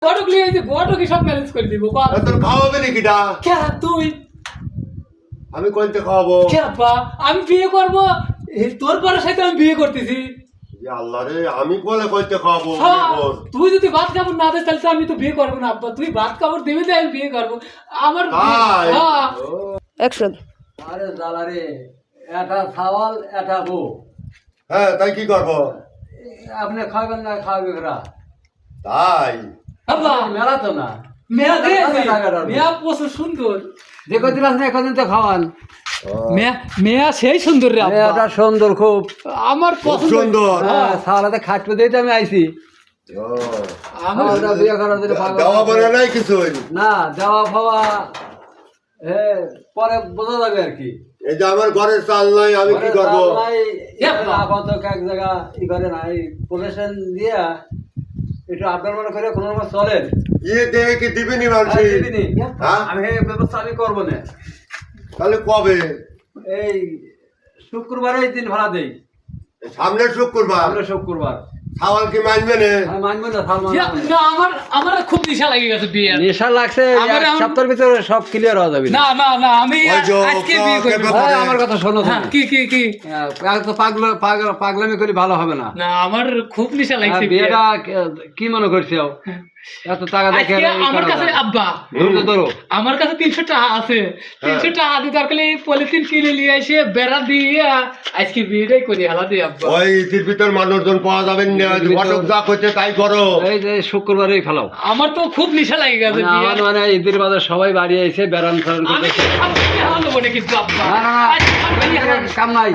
ঘটক লিয়ে যে ঘটকই সব ম্যানেজ করে দিব তোর খাওয়াবে নাকি ডা কে তুই আমি কোনটা খাওয়াবো কে আব্বা আমি বিয়ে করব তোর পরের সাথে আমি বিয়ে করতেছি আল্লাহ রে আমি বলে কোনটা খাওয়াবো তুই যদি ভাত কাপড় না দে তাহলে তো আমি তো বিয়ে করবো না আব্বা তুই ভাত কাপড় দেবে তাই আমি বিয়ে করবো আমার অ্যাকশন। আরে দাদা রে, এটা ছাওয়াল এটা বউ, হ্যাঁ তাই কি করবো আপনি খাবেন না খাবে ওরা তাই আব্বা মেলা তো না মেয়া দে টাকাটা মেয়া প্রচুর সুন্দর দেখো দিলাস না এখন তো খাওয়ান মেয়া মেয়া সেই সুন্দর রে আব্বা এটা সুন্দর খুব আমার খুব পছন্দ সুন্দর হ্যাঁ ছাওয়ালাতে খাটতে দিতে আমি আইছি ও, আমার ওটা বিয়ে করার জন্য পাগল। দেওয়া বলে নাই কিছু না দেওয়া ফাওয়া পরে বোঝা যাবে আর কি এই যে আমার ঘরের চাল নাই আমি কি করবো আপাতত এক জায়গা ই করে না এই পজিশন দিয়া একটু আপনার মনে করে কোনো রকম চলেন ইয়ে দেখে কি দিবিনি মানুষ হ্যাঁ আমি এই ব্যবস্থা আমি করবো না তাহলে কবে এই শুক্রবারে দিন ভাড়া দেই সামনে শুক্রবার আমরা শুক্রবার খাওয়াল কি মানবে না আমি মানবো না থাল না, আমার আমার খুব নেশা লেগে গেছে বিয়ে নেশা লাগছে আমার- এক সপ্তাহের ভিতরে সব ক্লিয়ার হওয়া যাবে না না না আমি ওই যে আজকে বিয়ে করব ওকে- হ্যাঁ, আমার কথা শোনো হ্যাঁ কি কি কি তো পাগলামি করি ভালো হবে না না আমার খুব নেশা আর লাগছে বিয়েটা কি মনে করছো এত টাকা দেখে আজকে আমার কাছে আব্বা ধরো ধরো আমার কাছে 300 টাকা আছে 300 টাকা দিয়ে দরকার পলিথিন কিনে নিয়ে এসে বেড়া দিয়ে আজকে বিয়েটাই করি আলাদা আব্বা ওই ইতির ভিতর মানুষজন পাওয়া যাবে না ঘটক যা করছে তাই করো এই যে শুক্রবারেই ফেলাও আমার তো খুব নেশা লাগে গেছে মানে আমার মানে ঈদের বাজার সবাই বাড়ি এসে বেড়ান ফেরান আমি করতেছে খাবো কিন্তু আব্বা না, না, না। আজকে খাবো না। কাম নাই